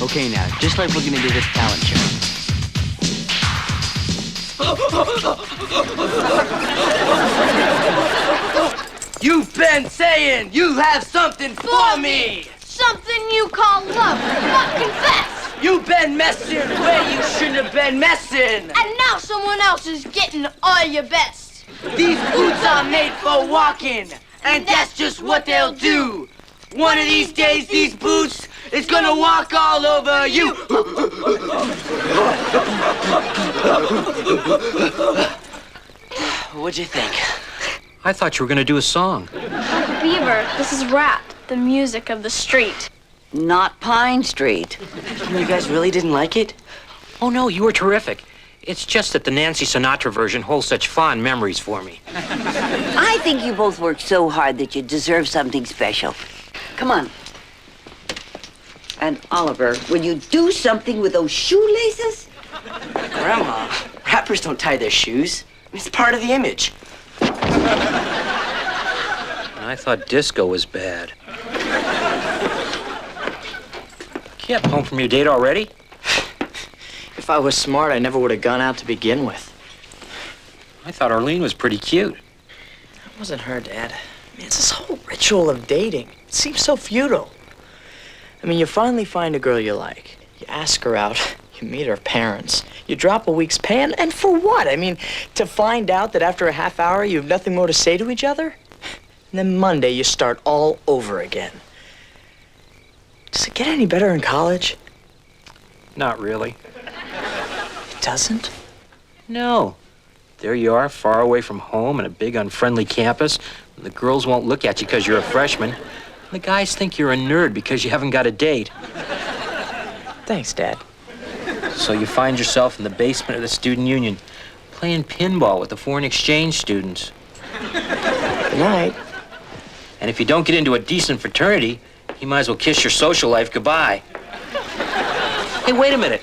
Okay, now, just like we're gonna do this talent show. You've been saying you have something for me! Something you call love, but confess! You've been messing where you shouldn't have been messing! And now someone else is getting all your best. These boots are made for walking, and that's just what they'll do. One of these days, these boots is gonna walk all over you. What'd you think? I thought you were gonna do a song. Beaver, this is rap, the music of the street. Not Pine Street. You guys really didn't like it? Oh, no, you were terrific. It's just that the Nancy Sinatra version holds such fond memories for me. I think you both worked so hard that you deserve something special. Come on. And Oliver, will you do something with those shoelaces? Grandma, rappers don't tie their shoes. It's part of the image. I thought disco was bad. Kipp, home from your date already? If I was smart, I never would have gone out to begin with. I thought Arlene was pretty cute. That wasn't her, Dad. I mean, it's this whole ritual of dating. It seems so futile. I mean, you finally find a girl you like. You ask her out. You meet her parents. You drop a week's pay, and for what? I mean, to find out that after a half hour you have nothing more to say to each other? And then Monday you start all over again. Does it get any better in college? Not really. It doesn't? No. There you are, far away from home in a big unfriendly campus. The girls won't look at you because you're a freshman. The guys think you're a nerd because you haven't got a date. Thanks, Dad. So you find yourself in the basement of the student union, playing pinball with the foreign exchange students. Good night. And if you don't get into a decent fraternity, you might as well kiss your social life goodbye. Hey, wait a minute.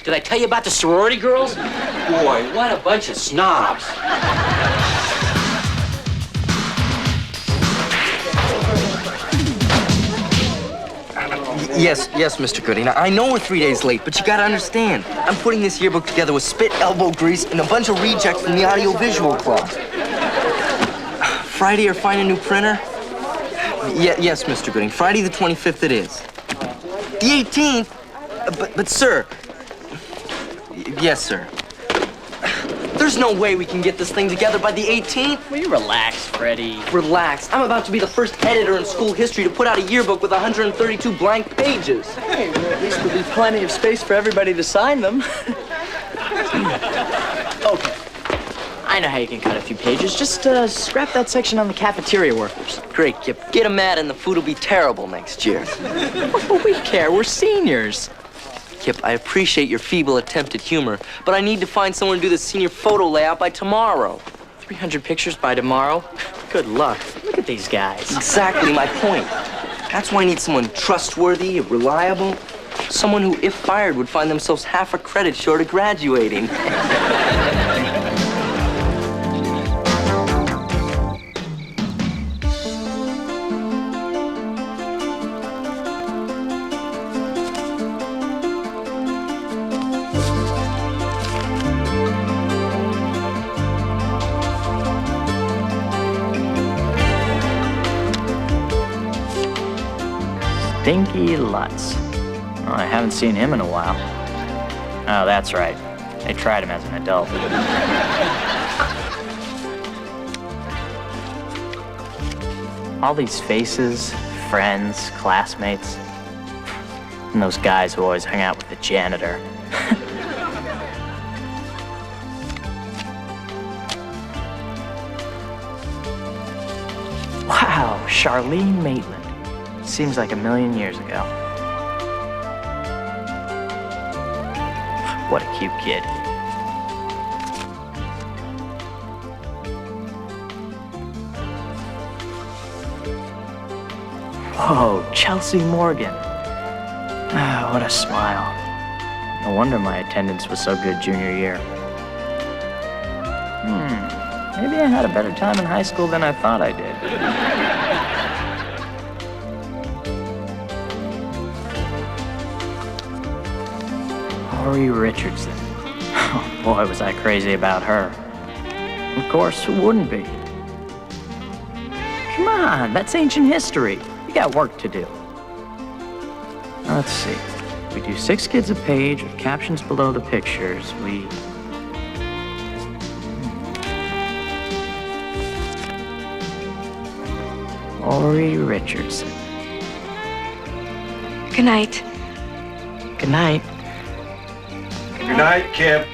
Did I tell you about the sorority girls? Boy, what a bunch of snobs. Yes, Mr. Goody. Now, I know we're 3 days late, but you gotta understand. I'm putting this yearbook together with spit, elbow grease, and a bunch of rejects from the audio-visual club. Friday or find a new printer? Yes, Mr. Gooding. Friday the 25th it is. The 18th? But sir. Yes, sir. There's no way we can get this thing together by the 18th. Will you relax, Freddie? Relax. I'm about to be the first editor in school history to put out a yearbook with 132 blank pages. Hey, well, at least there'll be plenty of space for everybody to sign them. Okay. I know how you can cut a few pages. Just scrap that section on the cafeteria workers. Great, Kipp. Get them mad and the food will be terrible next year. What will we care? We're seniors. Kipp, I appreciate your feeble attempt at humor, but I need to find someone to do the senior photo layout by tomorrow. 300 pictures by tomorrow? Good luck. Look at these guys. Exactly my point. That's why I need someone trustworthy, reliable, someone who, if fired, would find themselves half a credit short of graduating. Stinky Lutz. Oh, I haven't seen him in a while. Oh, that's right. They tried him as an adult. All these faces, friends, classmates. And those guys who always hang out with the janitor. Wow, Charlene Maitland. Seems like a million years ago. What a cute kid. Whoa, Chelsea Morgan. Ah, what a smile. No wonder my attendance was so good junior year. Maybe I had a better time in high school than I thought I did. Laurie Richardson. Oh, boy, was I crazy about her. Of course, who wouldn't be? Come on, that's ancient history. You got work to do. Let's see. We do 6 kids a page with captions below the pictures. Laurie Richardson. Good night. Good night. Good night, Kipp.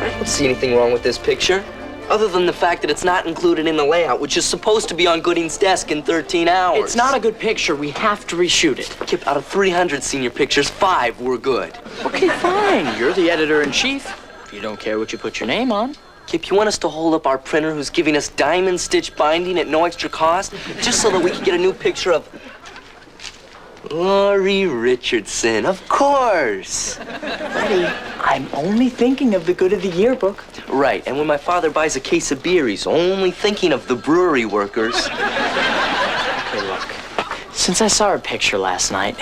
I don't see anything wrong with this picture, other than the fact that it's not included in the layout, which is supposed to be on Gooding's desk in 13 hours. It's not a good picture. We have to reshoot it. Kipp, out of 300 senior pictures, 5 were good. Okay, fine. You're the editor-in-chief. If you don't care what you put your name on. Kipp, you want us to hold up our printer who's giving us diamond stitch binding at no extra cost, just so that we can get a new picture of Laurie Richardson, of course. Freddie, I'm only thinking of the good of the yearbook. Right, and when my father buys a case of beer, he's only thinking of the brewery workers. Okay, look. Since I saw her picture last night,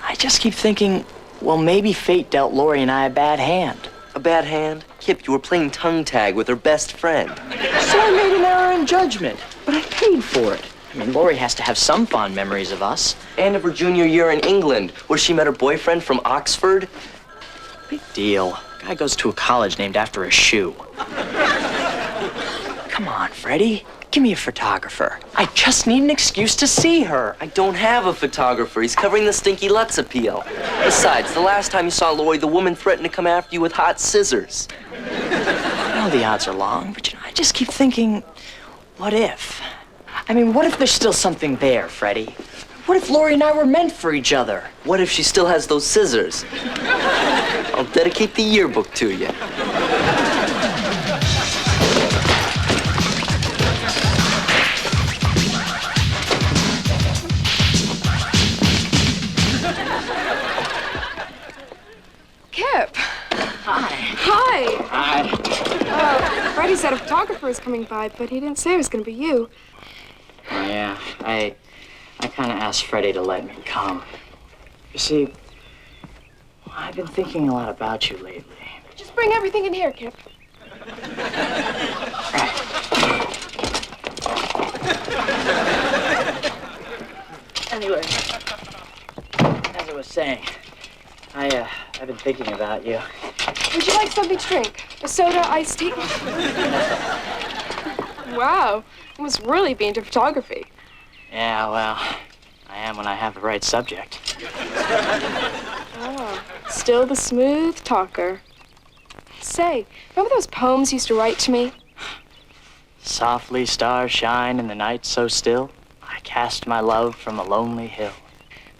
I just keep thinking, well, maybe fate dealt Laurie and I a bad hand. A bad hand? Kipp, you were playing tongue tag with her best friend. So I made an error in judgment, but I paid for it. I mean, Laurie has to have some fond memories of us. And of her junior year in England, where she met her boyfriend from Oxford. Big deal. Guy goes to a college named after a shoe. Come on, Freddie. Give me a photographer. I just need an excuse to see her. I don't have a photographer. He's covering the Stinky Lutz appeal. Besides, the last time you saw Laurie, the woman threatened to come after you with hot scissors. I know the odds are long, but I just keep thinking, what if? I mean, what if there's still something there, Freddie? What if Laurie and I were meant for each other? What if she still has those scissors? I'll dedicate the yearbook to you. Kipp. Hi. Hi. Freddie said a photographer was coming by, but he didn't say it was going to be you. Yeah, I kind of asked Freddie to let me come. You see, I've been thinking a lot about you lately. Just bring everything in here, Kipp. Right. Anyway, as I was saying, I've been thinking about you. Would you like something to drink? A soda, iced tea? Wow, you must really be into photography. Yeah, well, I am when I have the right subject. Oh, still the smooth talker. Say, remember those poems you used to write to me? Softly stars shine in the night so still. I cast my love from a lonely hill.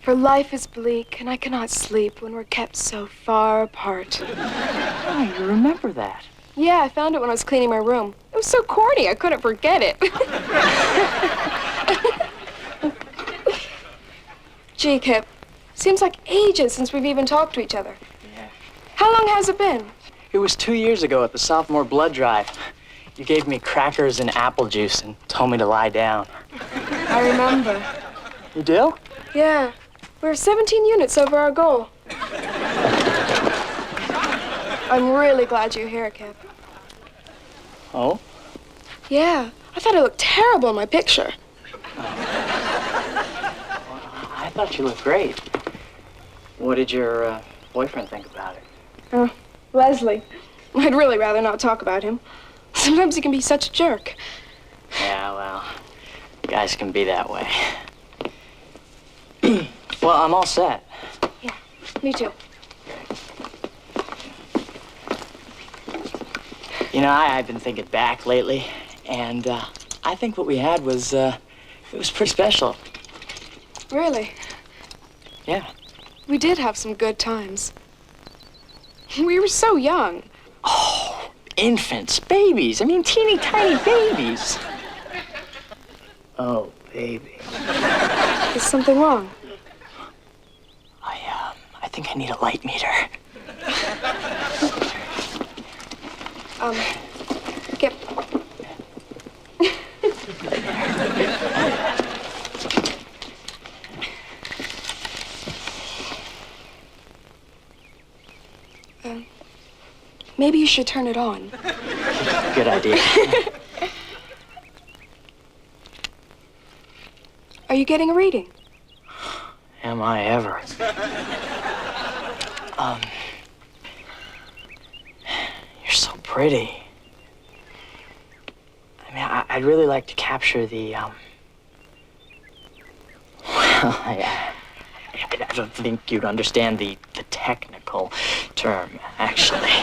For life is bleak, and I cannot sleep when we're kept so far apart. Oh, you remember that? Yeah, I found it when I was cleaning my room. It was so corny, I couldn't forget it. Gee, Kipp, seems like ages since we've even talked to each other. Yeah. How long has it been? It was 2 years ago at the sophomore blood drive. You gave me crackers and apple juice and told me to lie down. I remember. You do? Yeah, we're 17 units over our goal. I'm really glad you're here, Kipp. Oh? Yeah, I thought I looked terrible in my picture. I thought you looked great. What did your boyfriend think about it? Oh, Leslie. I'd really rather not talk about him. Sometimes he can be such a jerk. Yeah, well, guys can be that way. Well, I'm all set. Yeah, me too. You know, I've been thinking back lately, and I think what we had was, it was pretty special. Really? Yeah. We did have some good times. We were so young. Oh, infants, babies. I mean, teeny tiny babies. Oh, baby. Is something wrong? I think I need a light meter. Kipp. Maybe you should turn it on. Good idea. Are you getting a reading? Am I ever? You're so pretty. I mean, I'd really like to capture the, well, I don't think you'd understand the technical term, actually.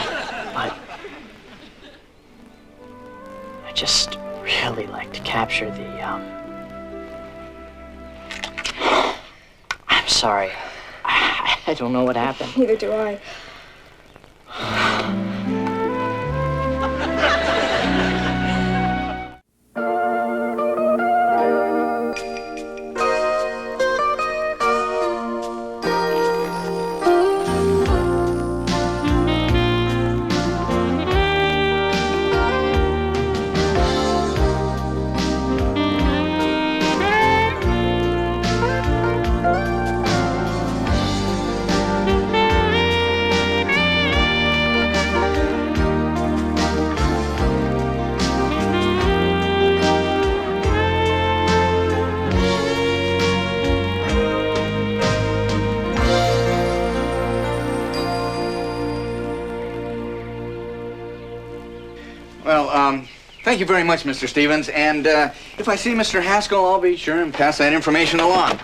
But I just really like to capture the, I'm sorry. I don't know what happened. Neither do I. Thank you very much, Mr. Stevens. And if I see Mr. Haskell, I'll be sure and pass that information along.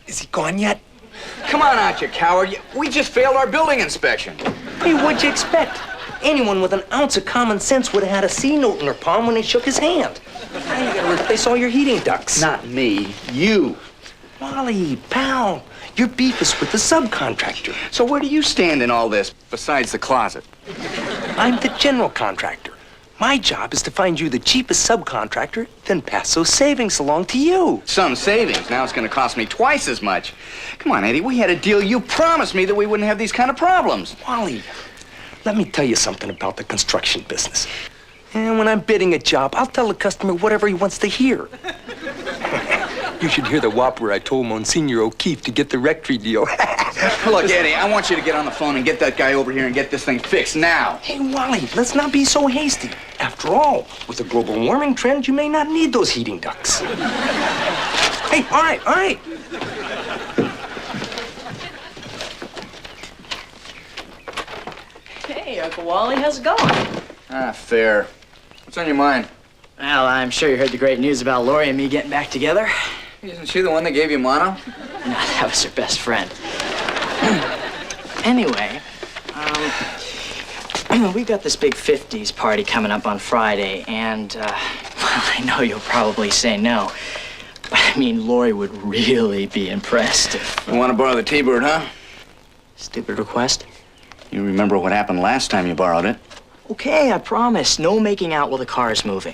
Is he gone yet? Come on out, you coward. We just failed our building inspection. Hey, what'd you expect? Anyone with an ounce of common sense would have had a C note in their palm when they shook his hand. Now you gotta replace all your heating ducts. Not me, you. Wally, pal, your beef is with the subcontractor. So where do you stand in all this, besides the closet? I'm the general contractor. My job is to find you the cheapest subcontractor, then pass those savings along to you. Some savings. Now it's going to cost me twice as much. Come on, Eddie, we had a deal. You promised me that we wouldn't have these kind of problems. Wally, let me tell you something about the construction business. And when I'm bidding a job, I'll tell the customer whatever he wants to hear. You should hear the whopper I told Monsignor O'Keefe to get the rectory deal. Look, Eddie, I want you to get on the phone and get that guy over here and get this thing fixed now. Hey, Wally, let's not be so hasty. After all, with the global warming trend, you may not need those heating ducts. Hey, all right. Hey, Uncle Wally, how's it going? Ah, fair. What's on your mind? Well, I'm sure you heard the great news about Laurie and me getting back together. Isn't she the one that gave you mono? No, that was her best friend. Anyway, we got this big 50s party coming up on Friday, and, well, I know you'll probably say no, but I mean, Laurie would really be impressed if... You want to borrow the T-Bird, huh? Stupid request? You remember what happened last time you borrowed it? Okay, I promise. No making out while the car is moving.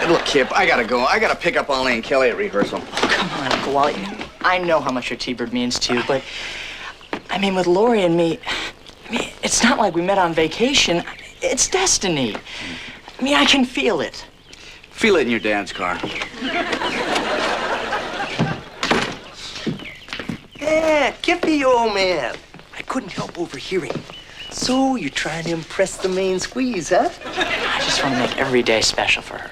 Look, Kipp, I gotta go. I gotta pick up Ollie and Kelly at rehearsal. Oh, come on, Uncle Wally. I know how much your T-Bird means to you, but, I mean, with Laurie and me, I mean, it's not like we met on vacation. It's destiny. I mean, I can feel it. Feel it in your dad's car. Yeah, Kippy, old man. I couldn't help overhearing. So, you're trying to impress the main squeeze, huh? I just want to make every day special for her.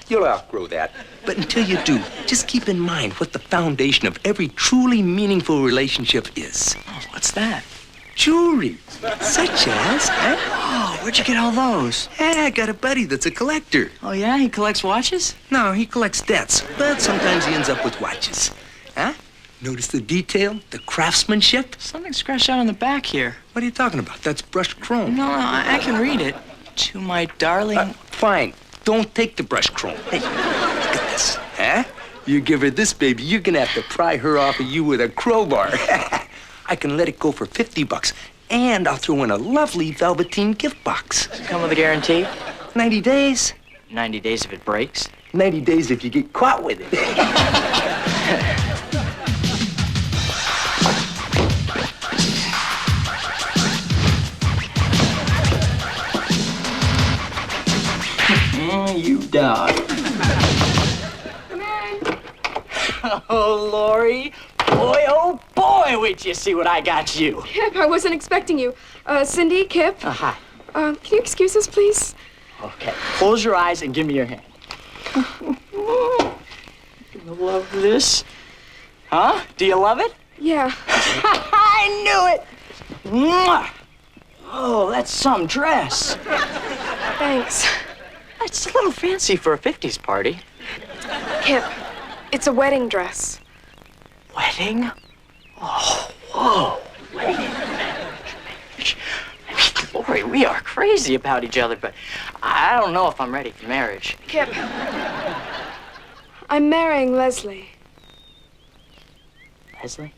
You'll outgrow that. But until you do, just keep in mind what the foundation of every truly meaningful relationship is. Oh, what's that? Jewelry. Such as, Oh, where'd you get all those? I got a buddy that's a collector. Oh, yeah? He collects watches? No, he collects debts, but sometimes he ends up with watches. Huh? Notice the detail, the craftsmanship? Something scratched out on the back here. What are you talking about? That's brushed chrome. No, I can read it. To my darling... Fine. Don't take the brushed chrome. Hey, look at this. Huh? You give her this, baby, you're gonna have to pry her off of you with a crowbar. I can let it go for $50, and I'll throw in a lovely velveteen gift box. Does it come with a guarantee? 90 days. 90 days if it breaks. 90 days if you get caught with it. You dog. Oh, Laurie. Boy, oh, boy, wait till you see what I got you. Kipp, I wasn't expecting you. Cindy, Kipp. Hi. Can you excuse us, please? Okay, close your eyes and give me your hand. You gonna love this? Huh? Do you love it? Yeah. I knew it! Mwah! Oh, that's some dress. Thanks. It's a little fancy for a 50s party. Kipp, it's a wedding dress. Wedding? Oh, whoa. Marriage. Laurie, we are crazy about each other, but I don't know if I'm ready for marriage. Kipp, I'm marrying Leslie. Leslie?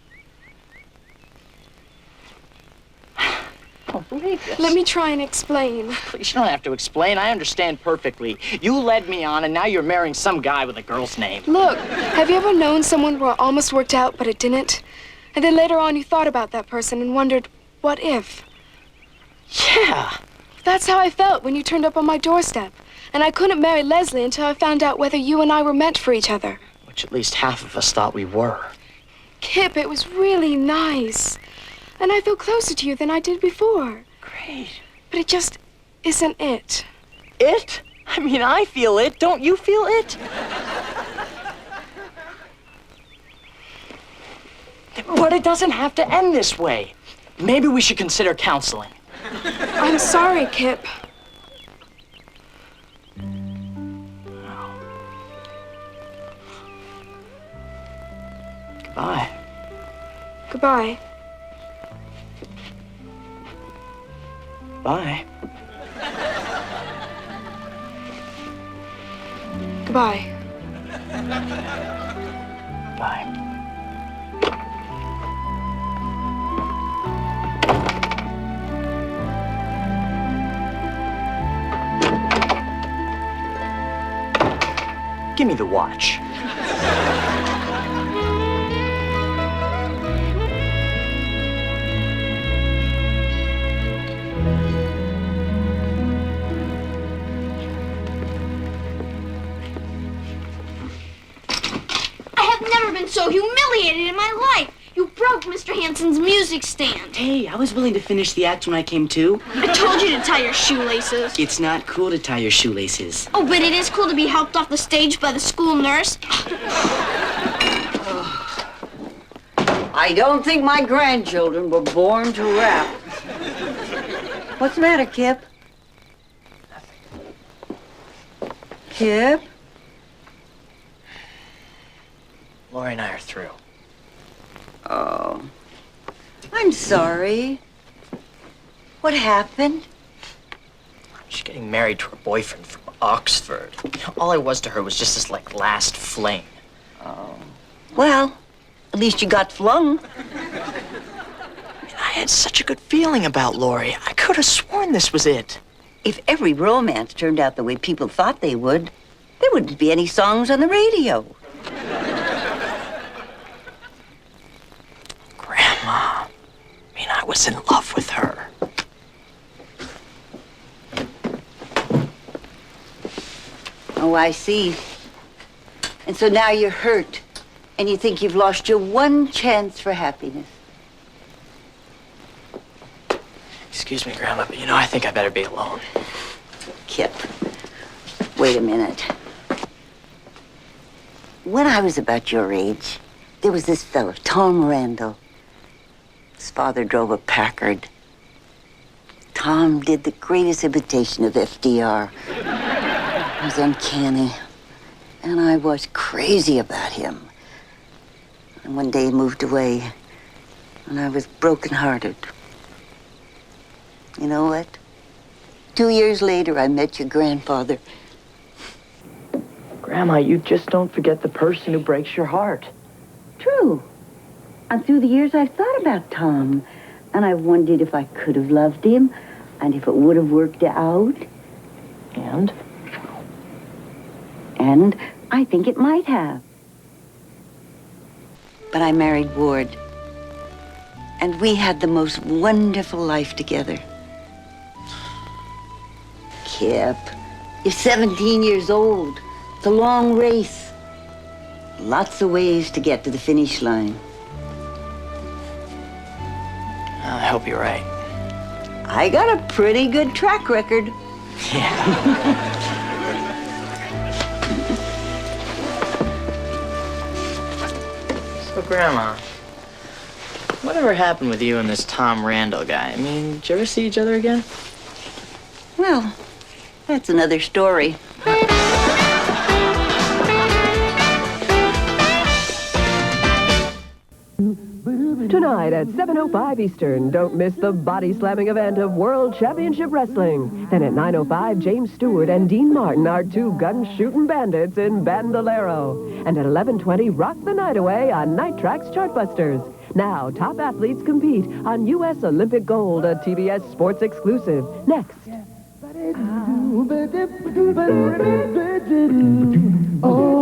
I don't believe this. Let me try and explain. Please, you don't have to explain. I understand perfectly. You led me on, and now you're marrying some guy with a girl's name. Look, have you ever known someone where it almost worked out, but it didn't? And then later on, you thought about that person and wondered, what if? Yeah. That's how I felt when you turned up on my doorstep. And I couldn't marry Leslie until I found out whether you and I were meant for each other. Which at least half of us thought we were. Kipp, it was really nice. And I feel closer to you than I did before. Great. But it just isn't it. It? I mean, I feel it. Don't you feel it? But it doesn't have to end this way. Maybe we should consider counseling. I'm sorry, Kipp. Goodbye. Goodbye. Bye. Goodbye. Bye. Give me the watch. So humiliated in my life. You broke Mr. Hansen's music stand. Hey, I was willing to finish the act when I came to. I told you to tie your shoelaces. It's not cool to tie your shoelaces. Oh, but it is cool to be helped off the stage by the school nurse. I don't think my grandchildren were born to rap. What's the matter, Kipp? Kipp? Laurie and I are through. Oh, I'm sorry. What happened? She's getting married to her boyfriend from Oxford. All I was to her was just this, last fling. Oh. Well, at least you got flung. I had such a good feeling about Laurie. I could have sworn this was it. If every romance turned out the way people thought they would, there wouldn't be any songs on the radio. Grandma. I was in love with her. Oh, I see. And so now you're hurt, and you think you've lost your one chance for happiness. Excuse me, Grandma, but I think I better be alone. Kipp, wait a minute. When I was about your age, there was this fellow, Tom Randall. His father drove a Packard. Tom did the greatest imitation of FDR. It was uncanny. And I was crazy about him. And one day he moved away, and I was brokenhearted. You know what? 2 years later, I met your grandfather. Grandma, you just don't forget the person who breaks your heart. True. And through the years, I've thought about Tom. And I wondered if I could have loved him and if it would have worked out. And? And I think it might have. But I married Ward. And we had the most wonderful life together. Kipp, you're 17 years old. It's a long race. Lots of ways to get to the finish line. I hope you're right. I got a pretty good track record. So, Grandma, whatever happened with you and this Tom Randall guy? I mean, did you ever see each other again? Well, that's another story. Tonight at 7:05 Eastern, don't miss the body-slamming event of World Championship Wrestling. Then at 9:05, James Stewart and Dean Martin are two gun-shooting bandits in Bandolero. And at 11:20, rock the night away on Night Track's Chartbusters. Now, top athletes compete on U.S. Olympic Gold, a TBS Sports exclusive. Next. Oh.